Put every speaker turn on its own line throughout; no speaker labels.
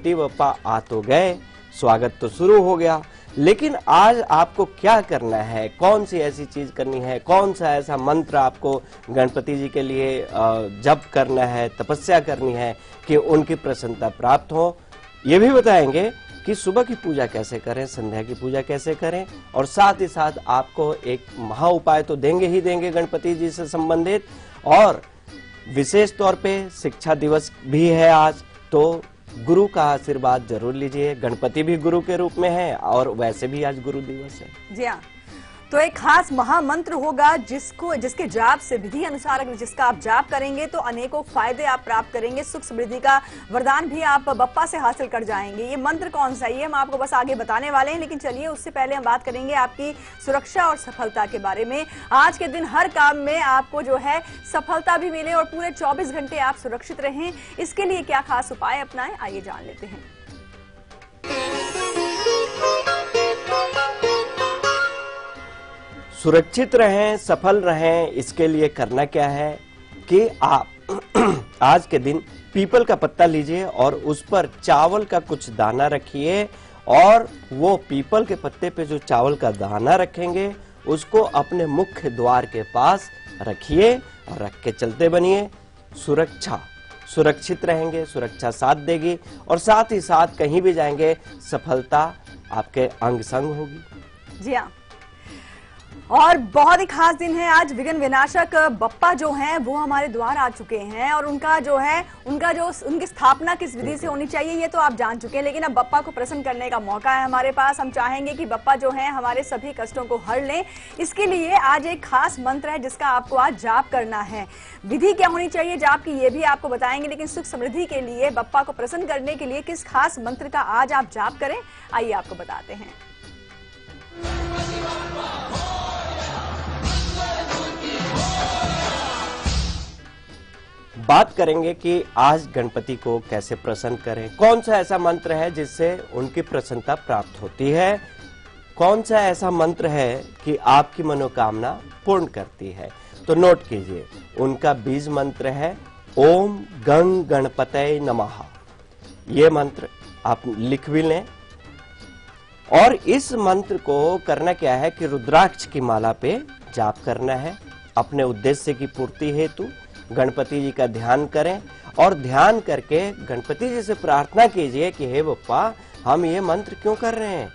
गणपति बप्पा आ तो गए, स्वागत तो शुरू हो गया, लेकिन आज आपको क्या करना है, कौन सी ऐसी चीज करनी है, कौन सा ऐसा मंत्र आपको गणपति जी के लिए जप करना है, तपस्या करनी है कि उनकी प्रसन्नता प्राप्त हो, ये भी बताएंगे कि सुबह की पूजा कैसे करें, संध्या की पूजा कैसे करें, और साथ ही साथ आपको एक महा उपाय तो देंगे ही देंगे गणपति जी से संबंधित। और विशेष तौर पे शिक्षा दिवस भी है आज, तो गुरु का आशीर्वाद जरूर लीजिए। गणपति भी गुरु के रूप में है और वैसे भी आज गुरु दिवस है।
जी हाँ, तो एक खास महामंत्र होगा जिसके जाप से विधि अनुसार अगर जिसका आप जाप करेंगे तो अनेकों फायदे आप प्राप्त करेंगे, सुख समृद्धि का वरदान भी आप बप्पा से हासिल कर जाएंगे। ये मंत्र कौन सा है ये हम आपको बस आगे बताने वाले हैं, लेकिन चलिए उससे पहले हम बात करेंगे आपकी सुरक्षा और सफलता के बारे में। आज के दिन हर काम में आपको जो है सफलता भी मिले और पूरे 24 घंटे आप सुरक्षित रहें, इसके लिए क्या खास उपाय अपनाएं, आइए जान लेते हैं।
सुरक्षित रहें, सफल रहें, इसके लिए करना क्या है कि आप आज के दिन पीपल का पत्ता लीजिए और उस पर चावल का कुछ दाना रखिए, और वो पीपल के पत्ते पे जो चावल का दाना रखेंगे उसको अपने मुख्य द्वार के पास रखिए और रख के चलते बनिए। सुरक्षित रहेंगे, सुरक्षा साथ देगी, और साथ ही साथ कहीं भी जाएंगे सफलता आपके अंग संग होगी।
जी हाँ, और बहुत ही खास दिन है आज। विघ्न विनाशक बप्पा जो हैं वो हमारे द्वार आ चुके हैं, और उनकी स्थापना किस विधि से होनी चाहिए ये तो आप जान चुके हैं, लेकिन अब बप्पा को प्रसन्न करने का मौका है हमारे पास। हम चाहेंगे कि बप्पा जो है हमारे सभी कष्टों को हर लें। इसके लिए आज एक खास मंत्र है जिसका आपको आज जाप करना है। विधि क्या होनी चाहिए जाप की ये भी आपको बताएंगे, लेकिन सुख समृद्धि के लिए बप्पा को प्रसन्न करने के लिए किस खास मंत्र का आज आप जाप करें, आइए आपको बताते हैं।
बात करेंगे कि आज गणपति को कैसे प्रसन्न करें, कौन सा ऐसा मंत्र है जिससे उनकी प्रसन्नता प्राप्त होती है, कौन सा ऐसा मंत्र है कि आपकी मनोकामना पूर्ण करती है। तो नोट कीजिए, उनका बीज मंत्र है ओम गंग गणपतये नमः। ये मंत्र आप लिख भी लें, और इस मंत्र को करना क्या है कि रुद्राक्ष की माला पे जाप करना है। अपने उद्देश्य की पूर्ति हेतु गणपति जी का ध्यान करें, और ध्यान करके गणपति जी से प्रार्थना कीजिए कि हे बप्पा, हम ये मंत्र क्यों कर रहे हैं।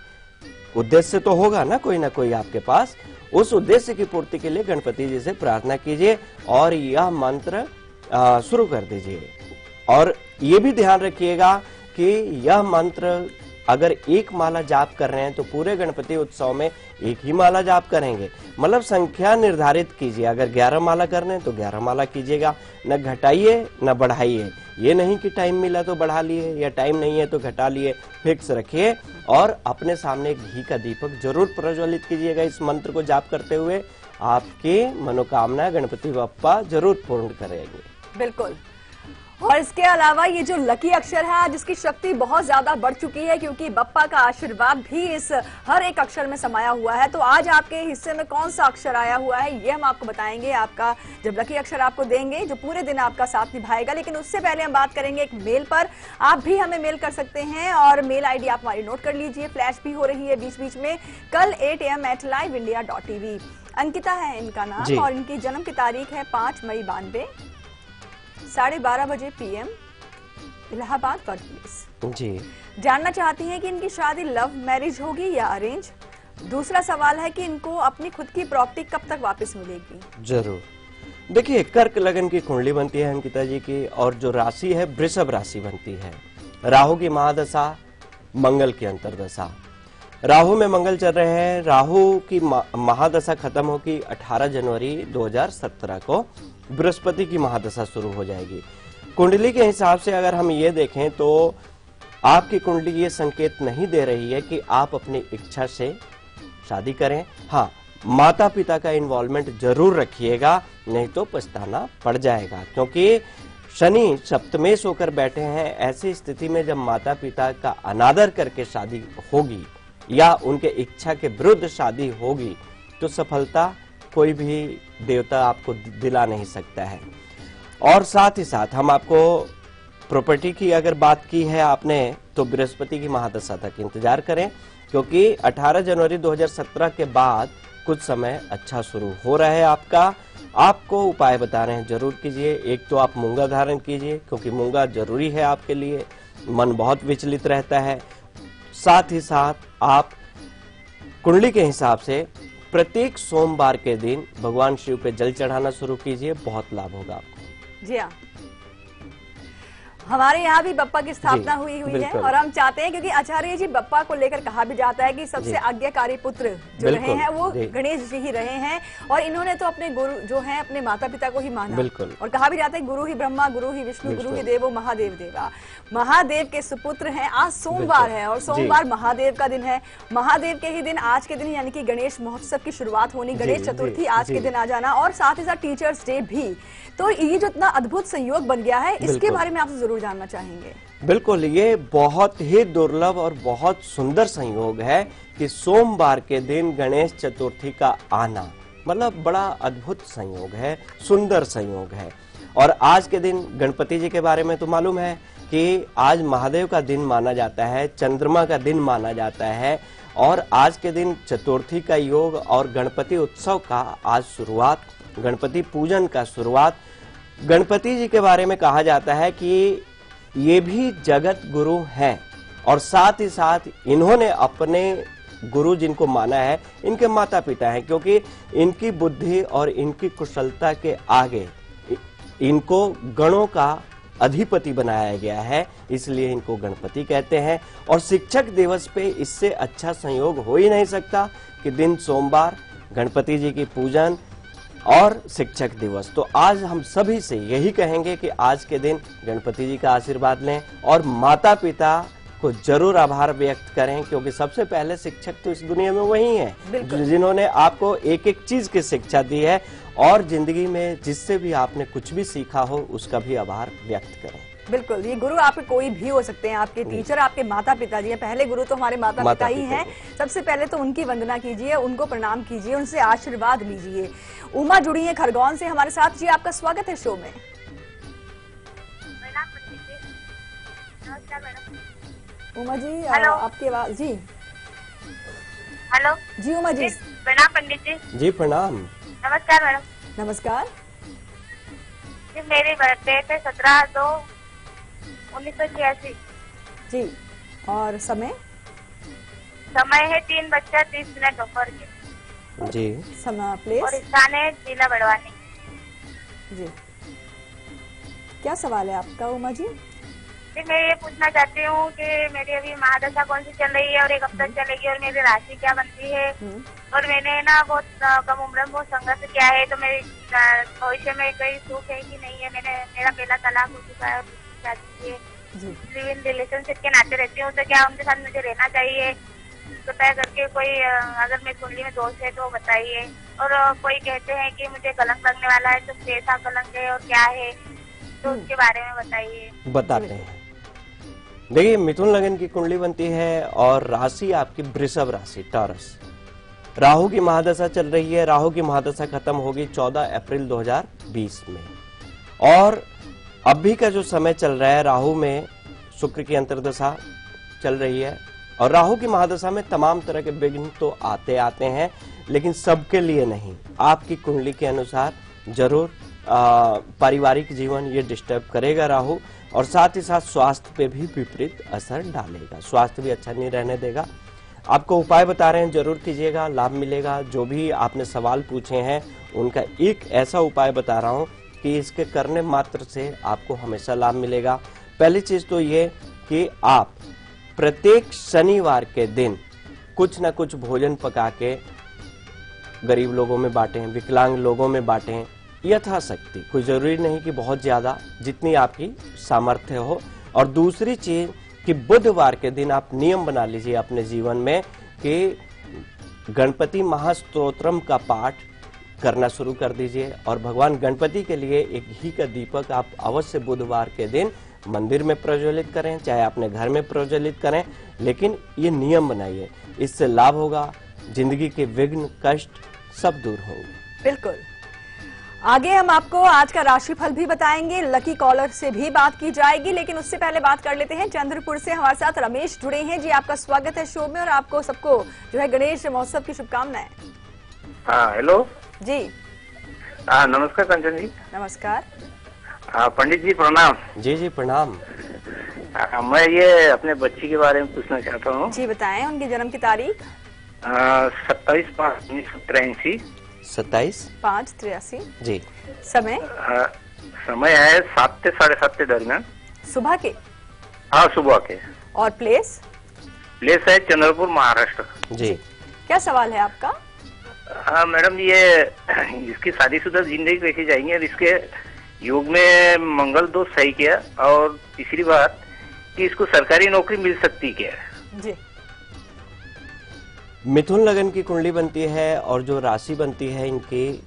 उद्देश्य तो होगा ना कोई आपके पास, उस उद्देश्य की पूर्ति के लिए गणपति जी से प्रार्थना कीजिए और यह मंत्र शुरू कर दीजिए। और ये भी ध्यान रखिएगा कि यह मंत्र अगर एक माला जाप कर रहे हैं तो पूरे गणपति उत्सव में एक ही माला जाप करेंगे, मतलब संख्या निर्धारित कीजिए। अगर 11 माला कर रहे हैं तो 11 माला कीजिएगा, न घटाइए न बढ़ाइए। ये नहीं कि टाइम मिला तो बढ़ा लिए या टाइम नहीं है तो घटा लिए, फिक्स रखिए। और अपने सामने घी का दीपक जरूर प्रज्वलित कीजिएगा इस मंत्र को जाप करते हुए। आपकी मनोकामना गणपति बप्पा जरूर पूर्ण करेंगे।
बिल्कुल। और इसके अलावा ये जो लकी अक्षर है जिसकी शक्ति बहुत ज्यादा बढ़ चुकी है, क्योंकि बप्पा का आशीर्वाद भी इस हर एक अक्षर में समाया हुआ है। तो आज आपके हिस्से में कौन सा अक्षर आया हुआ है ये हम आपको बताएंगे। आपका जब लकी अक्षर आपको देंगे जो पूरे दिन आपका साथ निभाएगा, लेकिन उससे पहले हम बात करेंगे एक मेल पर। आप भी हमें मेल कर सकते हैं और मेल आईडी आप हमारी नोट कर लीजिए, फ्लैश भी हो रही है बीच बीच में। कल 8 AM @liveindia.tv। अंकिता है इनका नाम और इनकी जन्म की तारीख है 5 मई 92, 12:30 बजे PM, इलाहाबाद बर्थ प्लेस।
जी।
जानना चाहती हैं कि इनकी शादी लव मैरिज होगी या अरेंज। दूसरा सवाल है कि इनको अपनी खुद की प्रॉपर्टी कब तक वापस मिलेगी।
जरूर। देखिए, कर्क लगन की कुंडली बनती है अंकिता जी की, और जो राशि है वृषभ राशि बनती है। राहु की महादशा, मंगल की अंतरदशा। राहु में मंगल चल रहे हैं। राहु की महादशा खत्म होगी 18 जनवरी 2017 को। बृहस्पति की महादशा शुरू हो जाएगी। कुंडली के हिसाब से अगर हम ये देखें तो आपकी कुंडली ये संकेत नहीं दे रही है कि आप अपनी इच्छा से शादी करें। हाँ, माता पिता का इन्वॉल्वमेंट जरूर रखिएगा, नहीं तो पछताना पड़ जाएगा, क्योंकि शनि सप्तमेश होकर बैठे हैं। ऐसी स्थिति में जब माता पिता का अनादर करके शादी होगी या उनके इच्छा के विरुद्ध शादी होगी तो सफलता कोई भी देवता आपको दिला नहीं सकता है। और साथ ही साथ हम आपको प्रॉपर्टी की अगर बात की है आपने, तो बृहस्पति की महादशा तक इंतजार करें, क्योंकि 18 जनवरी 2017 के बाद कुछ समय अच्छा शुरू हो रहा है आपका। आपको उपाय बता रहे हैं, जरूर कीजिए। एक तो आप मूंगा धारण कीजिए, क्योंकि मूंगा जरूरी है आपके लिए, मन बहुत विचलित रहता है। साथ ही साथ आप कुंडली के हिसाब से प्रत्येक सोमवार के दिन भगवान शिव पे जल चढ़ाना शुरू कीजिए, बहुत लाभ होगा आपको।
जी हाँ, हमारे यहाँ भी बप्पा की स्थापना हुई है
बिल्कुल।
और हम चाहते हैं, क्योंकि आचार्य जी बप्पा को लेकर कहा भी जाता है कि सबसे आज्ञाकारी पुत्र जो रहे
बिल्कुल,
हैं वो
जी।
गणेश जी ही रहे हैं, और इन्होंने तो अपने गुरु जो हैं अपने माता पिता को ही माना।
बिल्कुल।
और कहा भी जाता है गुरु ही ब्रह्मा, गुरु ही विष्णु, गुरु ही
बिल्कुल।
देवो महादेव देवा। महादेव के सुपुत्र हैं। आज सोमवार
बिल्कुल।
है और
जी।
सोमवार महादेव का दिन है। महादेव के ही दिन आज के दिन यानी कि गणेश महोत्सव की शुरुआत होनी, गणेश
जी,
चतुर्थी
जी,
आज के
जी।
दिन आ जाना, और साथ ही साथ टीचर्स डे भी। तो ये जो इतना अद्भुत संयोग बन गया है, इसके
बिल्कुल।
बारे में आपसे जरूर जानना चाहेंगे।
बिल्कुल, ये बहुत ही दुर्लभ और बहुत सुंदर संयोग है कि सोमवार के दिन गणेश चतुर्थी का आना, मतलब बड़ा अद्भुत संयोग है, सुंदर संयोग है। और आज के दिन गणपति जी के बारे में तो मालूम है कि आज महादेव का दिन माना जाता है, चंद्रमा का दिन माना जाता है, और आज के दिन चतुर्थी का योग और गणपति उत्सव का आज शुरुआत, गणपति पूजन का शुरुआत। गणपति जी के बारे में कहा जाता है कि ये भी जगत गुरु हैं, और साथ ही साथ इन्होंने अपने गुरु जिनको माना है, इनके माता पिता हैं, क्योंकि इनकी बुद्धि और इनकी कुशलता के आगे इनको गणों का अधिपति बनाया गया है, इसलिए इनको गणपति कहते हैं। और शिक्षक दिवस पे इससे अच्छा संयोग हो ही नहीं सकता कि दिन सोमवार, गणपति जी की पूजन और शिक्षक दिवस। तो आज हम सभी से यही कहेंगे कि आज के दिन गणपति जी का आशीर्वाद लें और माता पिता को जरूर आभार व्यक्त करें, क्योंकि सबसे पहले शिक्षक तो इस दुनिया में वही हैं जिन्होंने आपको एक एक चीज की शिक्षा दी है, और जिंदगी में जिससे भी आपने कुछ भी सीखा हो उसका भी आभार व्यक्त करें।
बिल्कुल, ये गुरु आपके कोई भी हो सकते हैं, आपके टीचर, आपके माता पिता जी हैं। पहले गुरु तो हमारे माता पिता ही हैं। सबसे पहले तो उनकी वंदना कीजिए, उनको प्रणाम कीजिए, उनसे आशीर्वाद लीजिए। उमा जुड़ी है खरगोन से हमारे साथ। जी, आपका स्वागत है शो में। उमा जी, आपकी आवाज। जी
हेलो
जी, उमा जी।
प्रणाम पंडित जी।
जी प्रणाम।
नमस्कार मैडम।
नमस्कार।
जी, मेरी बर्थडे है 17/2/1986।
जी, और समय?
समय है 3:30 दोपहर के।
जी।
समय, प्लेस?
और स्थान है जिला बड़वानी।
जी, क्या सवाल है आपका उमा जी?
जी, मैं ये पूछना चाहती हूँ कि मेरी अभी महादशा कौन सी चल रही है और ये कब तक चलेगी, और मेरी राशि क्या बनती है, और मैंने ना बहुत कम उम्र में बहुत संघर्ष किया है, तो मेरी भविष्य में कोई सुख है कि नहीं है। मेरा पहला तलाक हो चुका है, शादी है, लिव इन रिलेशनशिप के नाते रहती हूँ, तो क्या उनके साथ मुझे रहना चाहिए? कृपया करके कोई अगर मेरी कुंडली में दोष है तो बताइए। और कोई कहते हैं कि मुझे कलंक लगने वाला है, तो कैसा कलंक है और क्या है, तो उसके बारे में बताइए।
बताते हैं। देखिए, मिथुन लगन की कुंडली बनती है और राशि आपकी वृषभ राशि, टॉरस। राहु की महादशा चल रही है। राहु की महादशा खत्म होगी 14 अप्रैल 2020 में, और अभी का जो समय चल रहा है, राहु में शुक्र की अंतर्दशा चल रही है, और राहु की महादशा में तमाम तरह के विघ्न तो आते आते हैं, लेकिन सबके लिए नहीं। आपकी कुंडली के अनुसार जरूर पारिवारिक जीवन ये डिस्टर्ब करेगा राहु, और साथ ही साथ स्वास्थ्य पे भी विपरीत असर डालेगा, स्वास्थ्य भी अच्छा नहीं रहने देगा। आपको उपाय बता रहे हैं, जरूर कीजिएगा, लाभ मिलेगा। जो भी आपने सवाल पूछे हैं उनका एक ऐसा उपाय बता रहा हूं कि इसके करने मात्र से आपको हमेशा लाभ मिलेगा। पहली चीज तो ये कि आप प्रत्येक शनिवार के दिन कुछ न कुछ भोजन पका के गरीब लोगों में बांटें, विकलांग लोगों में बांटें, यथाशक्ति। कोई जरूरी नहीं कि बहुत ज्यादा, जितनी आपकी सामर्थ्य हो। और दूसरी चीज कि बुधवार के दिन आप नियम बना लीजिए अपने जीवन में कि गणपति महास्तोत्रम का पाठ करना शुरू कर दीजिए, और भगवान गणपति के लिए एक घी का दीपक आप अवश्य बुधवार के दिन मंदिर में प्रज्वलित करें, चाहे अपने घर में प्रज्वलित करें, लेकिन ये नियम बनाइए। इससे लाभ होगा, जिंदगी के विघ्न कष्ट सब दूर होंगे।
बिल्कुल। आगे हम आपको आज का राशिफल भी बताएंगे, लकी कॉलर से भी बात की जाएगी, लेकिन उससे पहले बात कर लेते हैं चंद्रपुर से हमारे साथ रमेश जुड़े हैं। जी आपका स्वागत है शो में और आपको सबको जो है गणेश महोत्सव की शुभकामनाएं।
हाँ हेलो
जी
नमस्कार कंचन जी।
नमस्कार।
पंडित जी प्रणाम।
जी जी प्रणाम।
मैं ये अपने बच्ची के बारे में पूछना चाहता हूँ।
जी बताएं उनकी जन्म की तारीख।
27/5/1983।
27/5/83 जी।
समय
समय है 7 से 7:30 के दरमियान।
सुबह के?
हाँ सुबह के।
और प्लेस?
प्लेस है चंद्रपुर महाराष्ट्र।
जी
क्या सवाल है आपका?
हाँ मैडम, ये इसकी शादीशुदा जिंदगी कैसी जाएंगी और इसके योग में मंगल दोष सही क्या, और तीसरी बात कि इसको सरकारी नौकरी मिल सकती क्या?
जी
मिथुन लगन की कुंडली बनती है और जो राशि बनती है इनकी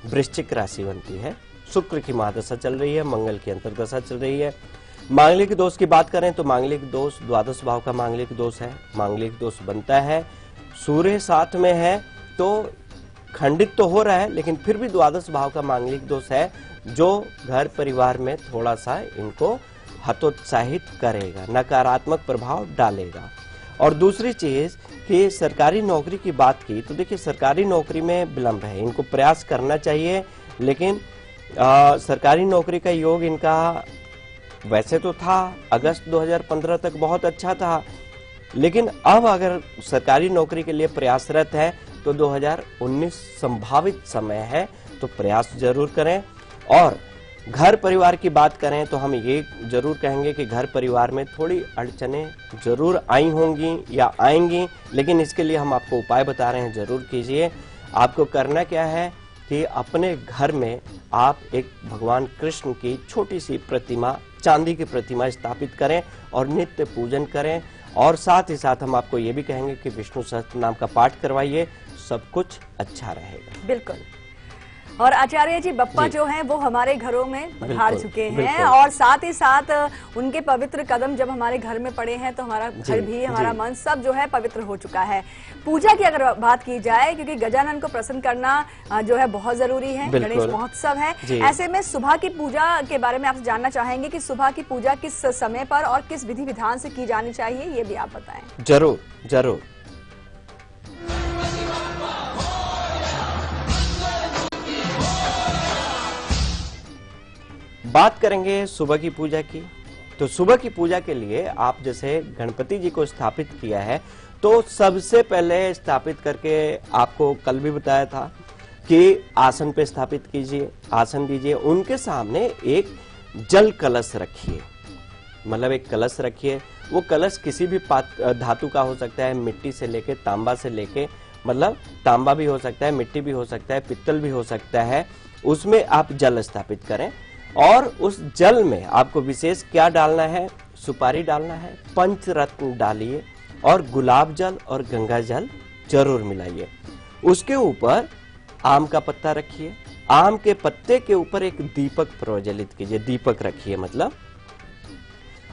वृश्चिक राशि बनती है। शुक्र की महादशा चल रही है, मंगल की अंतर्दशा चल रही है। मांगलिक दोष की बात करें तो मांगलिक दोष द्वादश भाव का मांगलिक दोष है। मांगलिक दोष बनता है, सूर्य साथ में है तो खंडित तो हो रहा है, लेकिन फिर भी द्वादश भाव का मांगलिक दोष है जो घर परिवार में थोड़ा सा इनको हतोत्साहित करेगा, नकारात्मक प्रभाव डालेगा। और दूसरी चीज कि सरकारी नौकरी की बात की तो देखिए सरकारी नौकरी में विलंब है, इनको प्रयास करना चाहिए, लेकिन सरकारी नौकरी का योग इनका वैसे तो था अगस्त 2015 तक बहुत अच्छा था, लेकिन अब अगर सरकारी नौकरी के लिए प्रयासरत है तो 2019 संभावित समय है, तो प्रयास जरूर करें। और घर परिवार की बात करें तो हम ये जरूर कहेंगे कि घर परिवार में थोड़ी अड़चने जरूर आई होंगी या आएंगी, लेकिन इसके लिए हम आपको उपाय बता रहे हैं, जरूर कीजिए। आपको करना क्या है कि अपने घर में आप एक भगवान कृष्ण की छोटी सी प्रतिमा, चांदी की प्रतिमा स्थापित करें और नित्य पूजन करें। और साथ ही साथ हम आपको ये भी कहेंगे कि विष्णु सहस्त्र नाम का पाठ करवाइए, सब कुछ अच्छा रहेगा।
बिल्कुल। और आचार्य जी बप्पा
जी।
जो हैं वो हमारे घरों में पधार चुके हैं,
बिल्कुल।
और साथ ही साथ उनके पवित्र कदम जब हमारे घर में पड़े हैं तो हमारा घर भी, हमारा
जी।
मन सब जो है पवित्र हो चुका है। पूजा की अगर बात की जाए, क्योंकि गजानन को प्रसन्न करना जो है बहुत जरूरी है,
बिल्कुल।
गणेश महोत्सव है,
जी।
ऐसे में सुबह की पूजा के बारे में आपसे जानना चाहेंगे कि सुबह की पूजा किस समय पर और किस विधि विधान से की जानी चाहिए, ये भी आप बताएं।
जरूर जरूर। बात करेंगे सुबह की पूजा की, तो सुबह की पूजा के लिए आप जैसे गणपति जी को स्थापित किया है, तो सबसे पहले स्थापित करके आपको कल भी बताया था कि आसन पे स्थापित कीजिए, आसन दीजिए, उनके सामने एक जल कलश रखिए, मतलब एक कलश रखिए। वो कलश किसी भी धातु का हो सकता है, मिट्टी से लेके तांबा से लेके, मतलब तांबा भी हो सकता है, मिट्टी भी हो सकता है, पित्तल भी हो सकता है, उसमें आप जल स्थापित करें। और उस जल में आपको विशेष क्या डालना है, सुपारी डालना है, पंचरत्न डालिए और गुलाब जल और गंगा जल जरूर मिलाइए। उसके ऊपर आम का पत्ता रखिए, आम के पत्ते के ऊपर एक दीपक प्रज्वलित कीजिए, दीपक रखिए मतलब,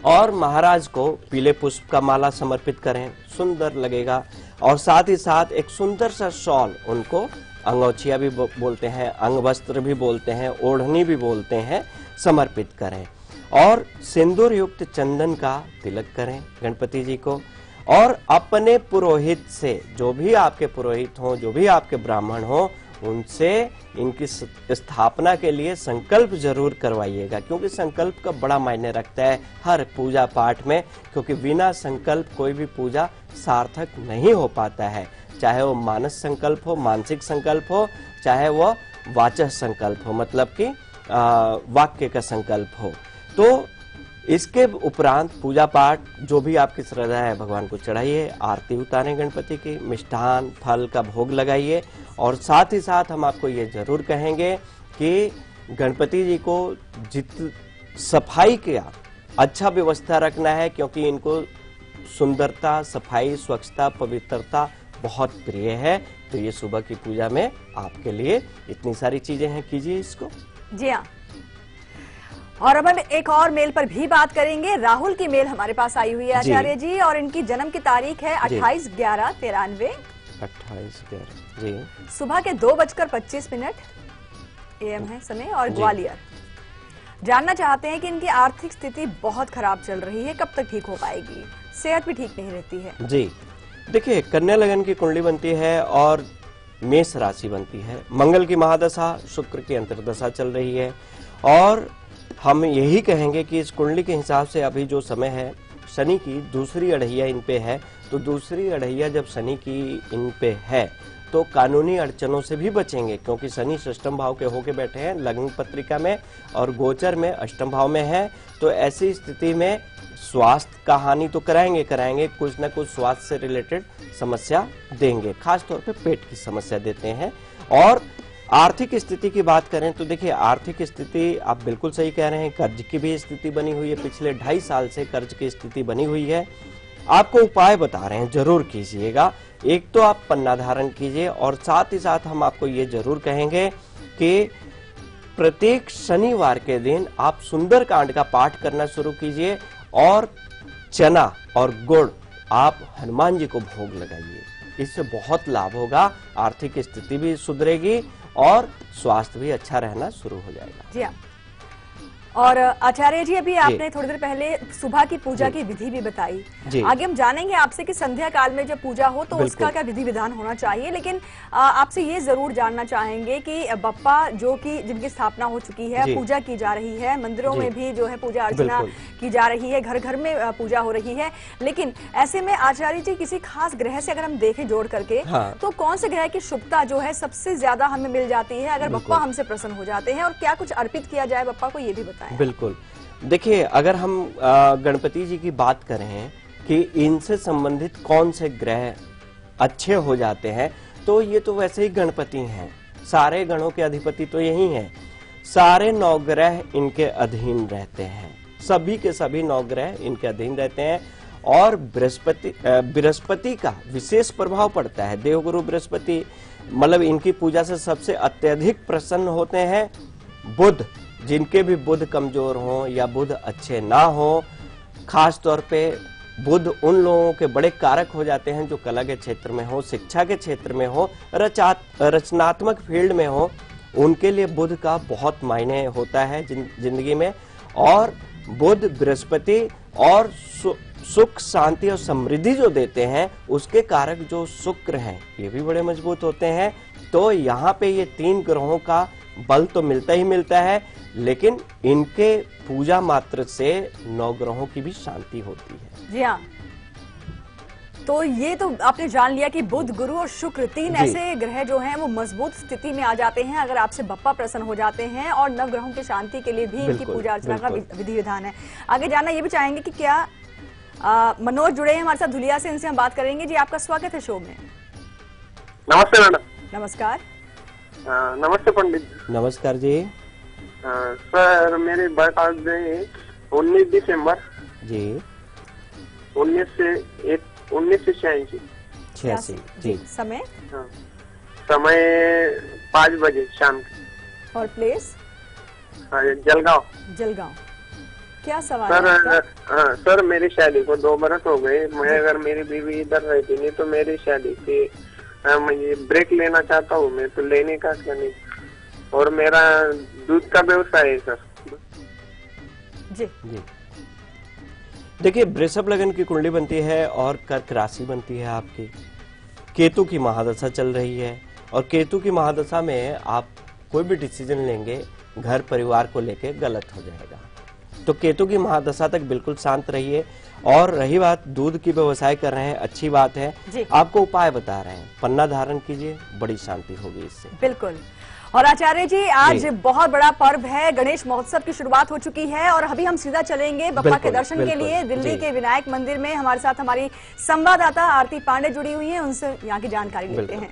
और महाराज को पीले पुष्प का माला समर्पित करें, सुंदर लगेगा। और साथ ही साथ एक सुंदर सा शॉल, उनको अंगोछिया भी बोलते हैं, अंग वस्त्र भी बोलते हैं, ओढ़नी भी बोलते हैं, समर्पित करें। और सिंदूर युक्त चंदन का तिलक करें गणपति जी को। और अपने पुरोहित से, जो भी आपके पुरोहित हों, जो भी आपके ब्राह्मण हों, उनसे इनकी स्थापना के लिए संकल्प जरूर करवाइएगा, क्योंकि संकल्प का बड़ा मायने रखता है हर पूजा पाठ में, क्योंकि बिना संकल्प कोई भी पूजा सार्थक नहीं हो पाता है, चाहे वो मानस संकल्प हो, मानसिक संकल्प हो, चाहे वो वाचक संकल्प हो, मतलब कि वाक्य का संकल्प हो। तो इसके उपरांत पूजा पाठ जो भी आपकी श्रद्धा है भगवान को चढ़ाइए, आरती उतारें गणपति की, मिष्ठान फल का भोग लगाइए। और साथ ही साथ हम आपको ये जरूर कहेंगे कि गणपति जी को सफाई का अच्छा व्यवस्था रखना है, क्योंकि इनको सुंदरता, सफाई, स्वच्छता, पवित्रता बहुत प्रिय है। तो ये सुबह की पूजा में आपके लिए इतनी सारी चीजें हैं, कीजिए इसको।
जी हाँ। और अब हम एक और मेल पर भी बात करेंगे। राहुल की मेल हमारे पास आई हुई है आचार्य जी, और इनकी जन्म की तारीख है 28/11/93।
28/11 जी।
सुबह के 2:25 AM है समय और ग्वालियर। जानना चाहते हैं कि इनकी आर्थिक स्थिति बहुत खराब चल रही है, कब तक ठीक हो पाएगी? सेहत भी ठीक नहीं रहती है।
जी देखिए, कन्या लगन की कुंडली बनती है और मेष राशि बनती है। मंगल की महादशा, शुक्र की अंतर्दशा चल रही है और हम यही कहेंगे कि इस कुंडली के हिसाब से अभी जो समय है, शनि की दूसरी अढ़ैया इन पे है, तो दूसरी अढ़ैया जब शनि की इन पे है तो कानूनी अड़चनों से भी बचेंगे, क्योंकि शनि षष्ठम भाव के होके बैठे हैं लग्न पत्रिका में और गोचर में अष्टम भाव में है। तो ऐसी स्थिति में स्वास्थ्य का हानि तो कराएंगे, कुछ न कुछ स्वास्थ्य से रिलेटेड समस्या देंगे, खास तौर पे पेट की समस्या देते हैं। और आर्थिक स्थिति की बात करें तो देखिए, आर्थिक स्थिति आप बिल्कुल सही कह रहे हैं, कर्ज की भी स्थिति बनी हुई है, पिछले 2.5 साल से कर्ज की स्थिति बनी हुई है। आपको उपाय बता रहे हैं, जरूर कीजिएगा। एक तो आप पन्ना धारण कीजिए और साथ ही साथ हम आपको ये जरूर कहेंगे कि प्रत्येक शनिवार के दिन आप सुंदरकांड का पाठ करना शुरू कीजिए और चना और गुड़ आप हनुमान जी को भोग लगाइए। इससे बहुत लाभ होगा, आर्थिक स्थिति भी सुधरेगी और स्वास्थ्य भी अच्छा रहना शुरू हो जाएगा।
जी हाँ। और आचार्य जी, अभी आपने थोड़ी देर पहले सुबह की पूजा की विधि भी बताई। आगे हम जानेंगे आपसे कि संध्या काल में जब पूजा हो तो उसका क्या विधि विधान होना चाहिए, लेकिन आपसे ये जरूर जानना चाहेंगे कि बप्पा जो कि जिनकी स्थापना हो चुकी है, पूजा की जा रही है, मंदिरों में भी जो है पूजा अर्चना की जा रही है, घर घर में पूजा हो रही है, लेकिन ऐसे में आचार्य जी किसी खास ग्रह से अगर हम देखें जोड़ करके, तो कौन से ग्रह की शुभता जो है सबसे ज्यादा हमें मिल जाती है अगर बप्पा हमसे प्रसन्न हो जाते हैं, और क्या कुछ अर्पित किया जाए बप्पा को, ये भी बताएं।
बिल्कुल, देखिए अगर हम गणपति जी की बात करें कि इनसे संबंधित कौन से ग्रह अच्छे हो जाते हैं, तो ये तो वैसे ही गणपति हैं, सारे गणों के अधिपति तो यही हैं, सारे 9 ग्रह इनके अधीन रहते हैं, सभी के सभी 9 ग्रह इनके अधीन रहते हैं। और बृहस्पति का विशेष प्रभाव पड़ता है, देवगुरु बृहस्पति, मतलब इनकी पूजा से सबसे अत्यधिक प्रसन्न होते हैं बुध। जिनके भी बुध कमजोर हो या बुध अच्छे ना हो, खास तौर पे बुध उन लोगों के बड़े कारक हो जाते हैं जो कला के क्षेत्र में हो, शिक्षा के क्षेत्र में हो, रचनात्मक फील्ड में हो, उनके लिए बुध का बहुत मायने होता है जिंदगी में। और बुध बृहस्पति और सुख शांति और समृद्धि जो देते हैं, उसके कारक जो शुक्र हैं, ये भी बड़े मजबूत होते हैं। तो यहाँ पे ये 3 ग्रहों का बल तो मिलता ही मिलता है, लेकिन इनके पूजा मात्र से 9 ग्रहों की भी शांति होती है।
जी हाँ, तो ये तो आपने जान लिया कि बुध, गुरु और शुक्र 3 ऐसे ग्रह जो हैं वो मजबूत स्थिति में आ जाते हैं अगर आपसे बप्पा प्रसन्न हो जाते हैं, और 9 ग्रहों की शांति के लिए भी इनकी पूजा अर्चना का विधि विधान है। आगे जानना ये भी चाहेंगे कि क्या मनोज जुड़े हैं हमारे साथ धुलिया से, इनसे हम बात करेंगे। जी आपका स्वागत है शो में।
नमस्ते मैडम।
नमस्कार।
नमस्ते पंडित।
नमस्कार जी।
सर मेरी बरसात 19 दिसंबर
जी
1986
जी।
समय?
समय 5 बजे शाम के।
और प्लेस?
जलगांव।
जलगांव। क्या सवाल
सर? सर मेरी शादी को 2 बरस हो गए। मैं अगर मेरी बीवी इधर रहती नहीं तो मेरी शादी की मैं ब्रेक लेना चाहता हूँ मैं, तो लेने का क्या नहीं। और मेरा दूध का व्यवसाय है सर।
जी।
देखिए, वृषभ लगन की कुंडली बनती है और कर्क राशि बनती है आपकी। केतु की महादशा चल रही है और केतु की महादशा में आप कोई भी डिसीजन लेंगे घर परिवार को लेके गलत हो जाएगा। तो केतु की महादशा तक बिल्कुल शांत रहिए। और रही बात दूध की व्यवसाय कर रहे हैं, अच्छी बात है, आपको उपाय बता रहे हैं, पन्ना धारण कीजिए, बड़ी शांति होगी इससे।
बिल्कुल। और आचार्य जी, आज बहुत बड़ा पर्व है, गणेश महोत्सव की शुरुआत हो चुकी है और अभी हम सीधा चलेंगे बप्पा के दर्शन के लिए दिल्ली के विनायक मंदिर में। हमारे साथ हमारी संवाददाता आरती पांडे जुड़ी हुई हैं, उनसे यहाँ की जानकारी लेते हैं।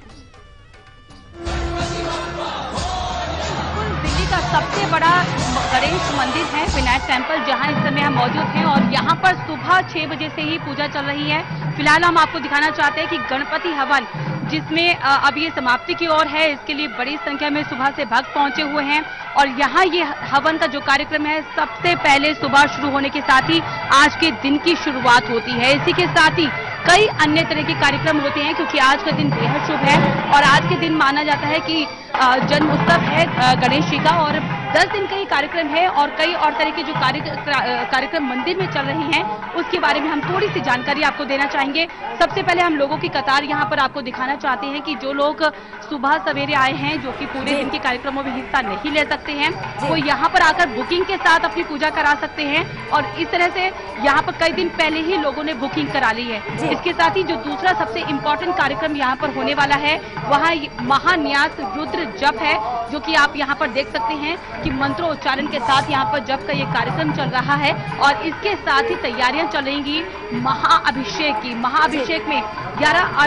दिल्ली का सबसे बड़ा गणेश मंदिर है विनायक टेम्पल, जहां इस समय हम मौजूद हैं और यहां पर सुबह 6 बजे से ही पूजा चल रही है। फिलहाल हम आपको दिखाना चाहते हैं कि गणपति हवन, जिसमें अब ये समाप्ति की ओर है, इसके लिए बड़ी संख्या में सुबह से भक्त पहुंचे हुए हैं। और यहाँ ये हवन का जो कार्यक्रम है, सबसे पहले सुबह शुरू होने के साथ ही आज के दिन की शुरुआत होती है। इसी के साथ ही कई अन्य तरह के कार्यक्रम होते हैं, क्योंकि आज का दिन बेहद शुभ है और आज के दिन माना जाता है कि जन्म उत्सव है गणेश जी का, और 10 दिन का ये कार्यक्रम है और कई और तरह के जो कार्यक्रम मंदिर में चल रहे हैं उसके बारे में हम थोड़ी सी जानकारी आपको देना चाहेंगे। सबसे पहले हम लोगों की कतार यहाँ पर आपको दिखाना चाहते हैं कि जो लोग सुबह सवेरे आए हैं, जो कि पूरे दिन के कार्यक्रमों में हिस्सा नहीं ले सकते हैं, वो यहाँ पर आकर बुकिंग के साथ अपनी पूजा करा सकते हैं। और इस तरह से यहाँ पर कई दिन पहले ही लोगों ने बुकिंग करा ली है। इसके साथ ही जो दूसरा सबसे इम्पोर्टेंट कार्यक्रम यहाँ पर होने वाला है वहाँ महान्यास रुद्र जप है, जो कि आप यहाँ पर देख सकते हैं कि मंत्रोच्चारण के साथ यहाँ पर जप का ये कार्यक्रम चल रहा है। और इसके साथ ही तैयारियां चल रही महाअभिषेक की। महाअभिषेक में 11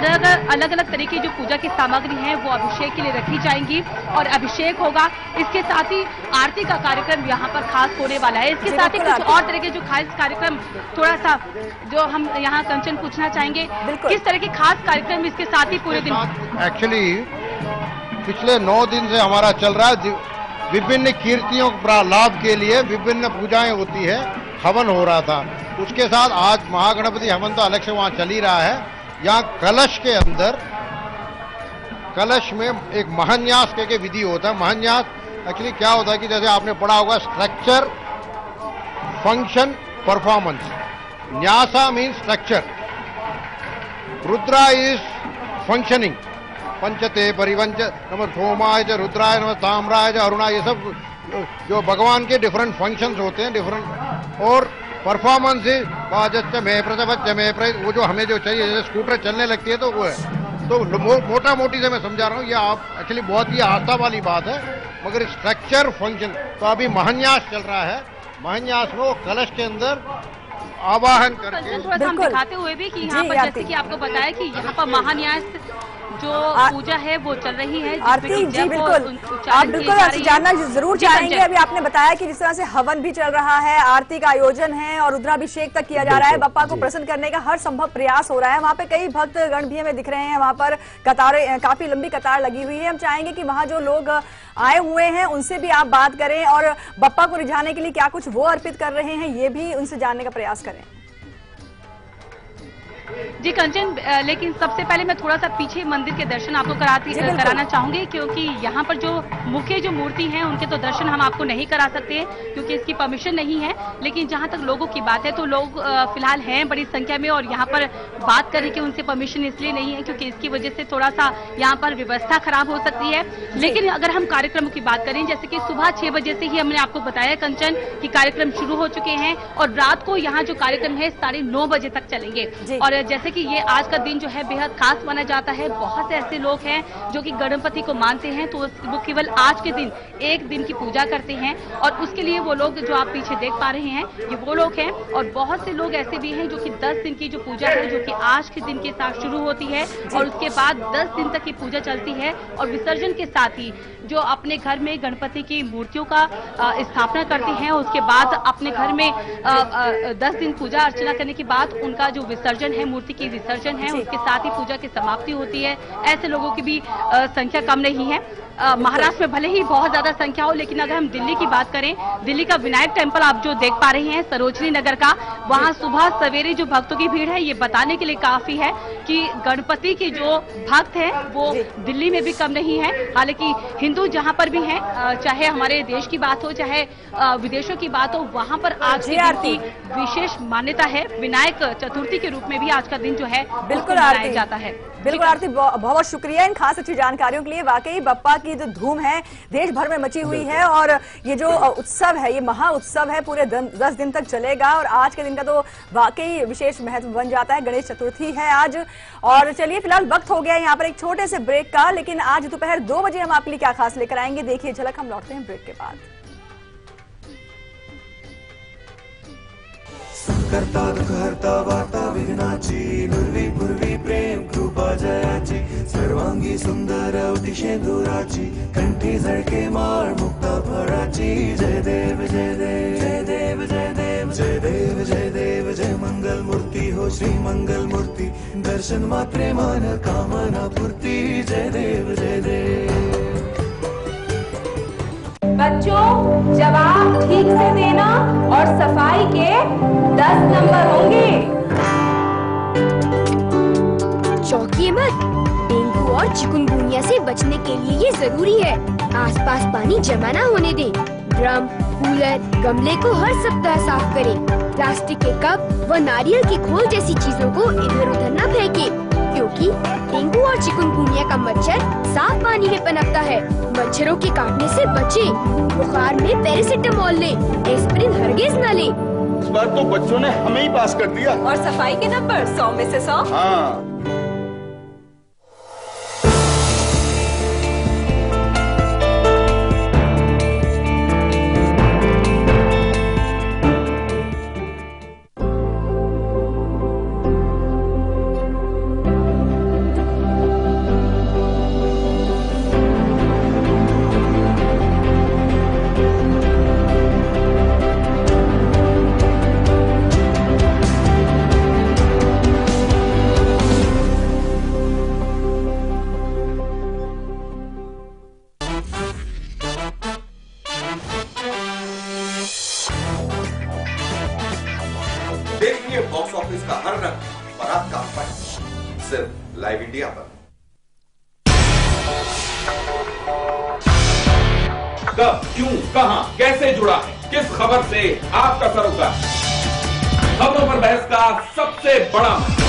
अलग अलग तरह की जो पूजा की सामग्री है वो अभिषेक के लिए रखी जाएंगी और अभिषेक होगा। इसके साथ ही आरती का कार्यक्रम यहाँ पर खास होने वाला है। इसके साथ ही कुछ और तरह के जो खास कार्यक्रम, थोड़ा सा जो हम यहाँ कंचन पूछना चाहेंगे, किस तरह के खास कार्यक्रम इसके साथ ही पूरे दिन?
एक्चुअली पिछले 9 दिन से हमारा चल रहा है, विभिन्न कीर्तियों लाभ के लिए विभिन्न पूजाएं होती है, हवन हो रहा था। उसके साथ आज महागणपति हवन तो अलग से वहाँ चल ही रहा है। यहाँ कलश के अंदर, कलश में एक महान्यास के विधि होता है। महान्यास एक्चुअली क्या होता है कि जैसे आपने पढ़ा होगा स्ट्रक्चर, फंक्शन, परफॉर्मेंस। न्यासा means structure, Rudra is functioning, पंचते परिवंच नमः सोमाय च रुद्राय नमः ताम्राय च अरुणाय, ये सब जो भगवान के डिफरेंट फंक्शंस होते हैं, डिफरेंट। और परफॉर्मेंस इज वाजच्च में प्रजवच्च में वो जो हमें जो चाहिए, जैसे स्कूटर चलने लगती है तो वो है। तो मोटा मोटी से मैं समझा रहा हूँ, ये आप एक्चुअली बहुत ही आस्था वाली बात है, मगर स्ट्रक्चर फंक्शन। तो अभी महान्यास चल रहा है। महान्यास में कलश के अंदर आवाहन करके
थोड़ा सा हम दिखाते हुए भी कि यहाँ पर जैसे कि आपको बताया कि यहाँ पर महान्यास जो पूजा है वो चल रही है।
आरती जी बिल्कुल, आप बिल्कुल जानना जरूर चाहेंगे। अभी आपने बताया कि जिस तरह से हवन भी चल रहा है, आरती का आयोजन है और रुद्राभिषेक तक किया जा रहा है, बप्पा को प्रसन्न करने का हर संभव प्रयास हो रहा है। वहाँ पे कई भक्त गण भी हमें दिख रहे हैं, वहाँ पर कतारें, काफी लंबी कतार लगी हुई है। हम चाहेंगे कि वहाँ जो लोग आए हुए हैं उनसे भी आप बात करें और बप्पा को रिझाने के लिए क्या कुछ वो अर्पित कर रहे हैं ये भी उनसे जानने का प्रयास करें।
जी कंचन, लेकिन सबसे पहले मैं थोड़ा सा पीछे मंदिर के दर्शन आपको कराना चाहूंगी, क्योंकि यहाँ पर जो मुख्य जो मूर्ति हैं उनके तो दर्शन हम आपको नहीं करा सकते क्योंकि इसकी परमिशन नहीं है। लेकिन जहाँ तक लोगों की बात है तो लोग फिलहाल हैं बड़ी संख्या में, और यहाँ पर बात करने की उनसे परमिशन इसलिए नहीं है क्योंकि इसकी वजह से थोड़ा सा यहाँ पर व्यवस्था खराब हो सकती है। लेकिन अगर हम कार्यक्रमों की बात करें, जैसे कि सुबह 6 बजे से ही हमने आपको बताया कंचन कि कार्यक्रम शुरू हो चुके हैं और रात को यहाँ जो कार्यक्रम है 9:30 बजे तक चलेंगे। और जैसे कि ये आज का दिन जो है बेहद खास माना जाता है। बहुत से ऐसे लोग हैं जो कि गणपति को मानते हैं, तो वो केवल आज के दिन एक दिन की पूजा करते हैं और उसके लिए वो लोग जो आप पीछे देख पा रहे हैं ये वो लोग हैं। और बहुत से लोग ऐसे भी हैं जो कि 10 दिन की जो पूजा है जो कि आज के दिन के साथ शुरू होती है और उसके बाद 10 दिन तक की पूजा चलती है। और विसर्जन के साथ ही जो अपने घर में गणपति की मूर्तियों का स्थापना करते हैं, उसके बाद अपने घर में 10 दिन पूजा अर्चना करने के बाद उनका जो विसर्जन है, मूर्ति की विसर्जन है, उसके साथ ही पूजा की समाप्ति होती है। ऐसे लोगों की भी संख्या कम नहीं है। महाराष्ट्र में भले ही बहुत ज्यादा संख्या हो, लेकिन अगर हम दिल्ली की बात करें, दिल्ली का विनायक टेम्पल आप जो देख पा रहे हैं सरोजनी नगर का, वहां सुबह सवेरे जो भक्तों की भीड़ है ये बताने के लिए काफी है कि गणपति के जो भक्त हैं वो दिल्ली में भी कम नहीं है। हालांकि हिंदू जहां पर भी हैं, चाहे हमारे देश की बात हो चाहे विदेशों की बात हो, वहां पर आज के दिन की विशेष मान्यता है। विनायक चतुर्थी के रूप में भी आज का दिन जो है
बिल्कुल
मनाया जाता है।
बिल्कुल आरती, बहुत बहुत शुक्रिया इन खास अच्छी जानकारियों के लिए। वाकई बप्पा की जो धूम है देश भर में मची हुई है और ये जो उत्सव है ये महा उत्सव है, पूरे 10 दिन तक चलेगा और आज के दिन का तो वाकई विशेष महत्व बन जाता है। गणेश चतुर्थी है आज। और चलिए फिलहाल वक्त हो गया यहाँ पर एक छोटे से ब्रेक का, लेकिन आज दोपहर 2 बजे हम आपके लिए क्या खास लेकर आएंगे देखिए झलक। हम लौटते हैं ब्रेक के बाद।
करता दुख हरता वार्ता विघ्नाची, नुर्वी पूर्वी प्रेम कृपा जयाची, सर्वांगी सुंदर अतिशेंदुराची, कंठी झळके माळ मुक्ता फळाची। जय देव जय देव जय देव जय देव जय देव जय देव जय मंगल मूर्ती हो श्री मंगल मूर्ती, दर्शन मात्रे मन कामना पूर्ती। जय देव जय देव।
बच्चों जवाब ठीक से देना और सफाई के 10 नंबर होंगे।
चौंकिए मत, डेंगू और चिकुनगुनिया से बचने के लिए ये जरूरी है। आसपास पानी जमा न होने दें। ड्रम, कूलर, गमले को हर सप्ताह साफ करें। प्लास्टिक के कप व नारियल की खोल जैसी चीजों को इधर उधर न फेंकें, क्योंकि डेंगू और चिकुनगुनिया का मच्छर साफ पानी में पनपता है। मच्छरों के काटने से बचें। बुखार में पैरासिटामोल लें, एस्पिरिन हरगिज न लें।
इस बार तो बच्चों ने हमें ही पास कर दिया।
और सफाई के नंबर 100 में से 100।
हाँ।
देखिए बॉक्स ऑफिस का हर रंग और आपका फन सिर्फ लाइव इंडिया पर।
कब, क्यों, कहां, कैसे जुड़ा है, किस खबर से आपका सरोकार? खबरों पर बहस का सबसे बड़ा मंच,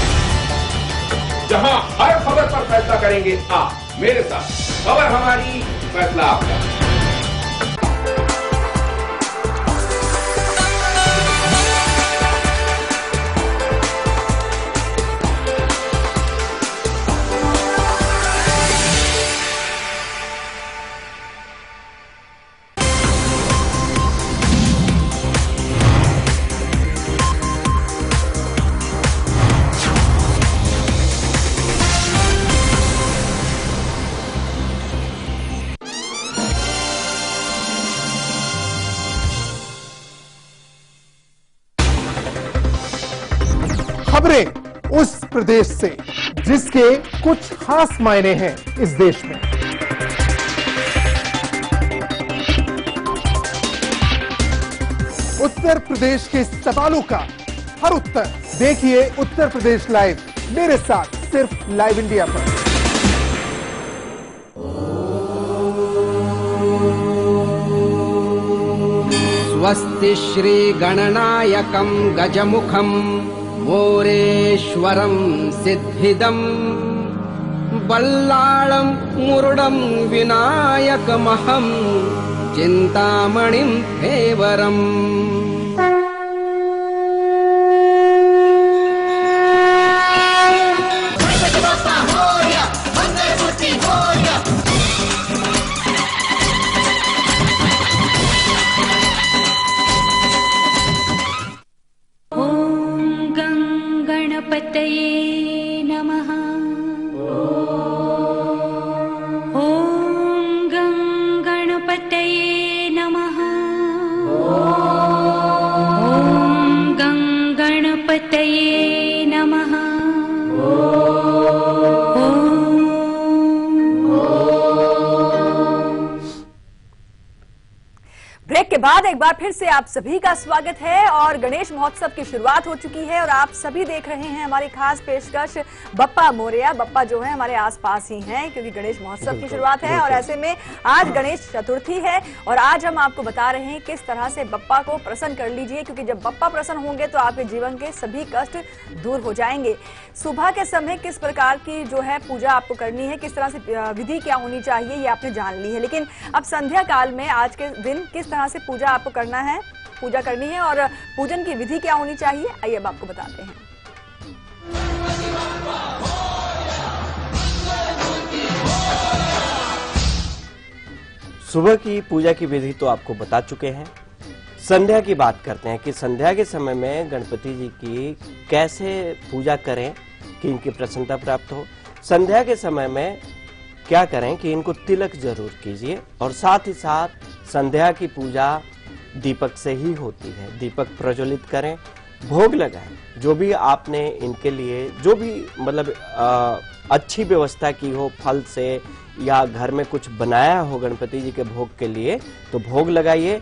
जहां हर खबर पर फैसला करेंगे आप मेरे साथ। खबर हमारी, फैसला आपका।
खबरें उस प्रदेश से जिसके कुछ खास मायने हैं इस देश में। उत्तर प्रदेश के सवालों का हर उत्तर देखिए उत्तर प्रदेश लाइव मेरे साथ सिर्फ लाइव इंडिया पर।
स्वस्ति श्री गणनायकं गजमुखं मोरेश्वरं सिद्धिदं बल्लाळं मुरुडं विनायकमहं चिंतामणिं हेवरम्।
गणपतये नमः। ॐ गं गणपतये नमः। ॐ गं गणपतये नमः।
ब्रेक के बाद एक बार फिर से आप सभी का स्वागत है और गणेश महोत्सव की शुरुआत हो चुकी है और आप सभी देख रहे हैं हमारी खास पेशकश बप्पा मोरया। बप्पा जो है हमारे आसपास ही हैं क्योंकि गणेश महोत्सव की शुरुआत है और ऐसे में आज गणेश चतुर्थी है और आज हम आपको बता रहे हैं किस तरह से बप्पा को प्रसन्न कर लीजिए, क्योंकि जब बप्पा प्रसन्न होंगे तो आपके जीवन के सभी कष्ट दूर हो जाएंगे। सुबह के समय किस प्रकार की जो है पूजा आपको करनी है, किस तरह से विधि क्या होनी चाहिए, ये आपने जान ली है। लेकिन अब संध्या काल में आज के दिन किस तरह से पूजा आपको करना है, पूजा करनी है और पूजन की विधि क्या होनी चाहिए, आइए अब आपको बताते हैं।
सुबह की पूजा की विधि तो आपको बता चुके हैं। संध्या की बात करते हैं कि संध्या के समय में गणपति जी की कैसे पूजा करें कि इनकी प्रसन्नता प्राप्त हो। संध्या के समय में क्या करें कि इनको तिलक जरूर कीजिए और साथ ही साथ संध्या की पूजा दीपक से ही होती है। दीपक प्रज्वलित करें, भोग लगाएं। जो भी आपने इनके लिए जो भी मतलब अच्छी व्यवस्था की हो, फल से या घर में कुछ बनाया हो गणपति जी के भोग के लिए, तो भोग लगाइए।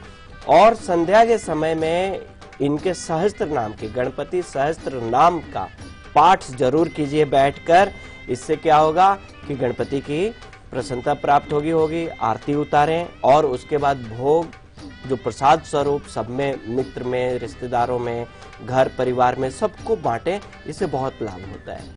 और संध्या के समय में इनके सहस्त्र नाम के गणपति सहस्त्र नाम का पाठ जरूर कीजिए बैठकर। इससे क्या होगा कि गणपति की प्रसन्नता प्राप्त होगी, आरती उतारें और उसके बाद भोग जो प्रसाद स्वरूप सब में, मित्र में, रिश्तेदारों में, घर परिवार में सबको बांटें। इससे बहुत लाभ होता है।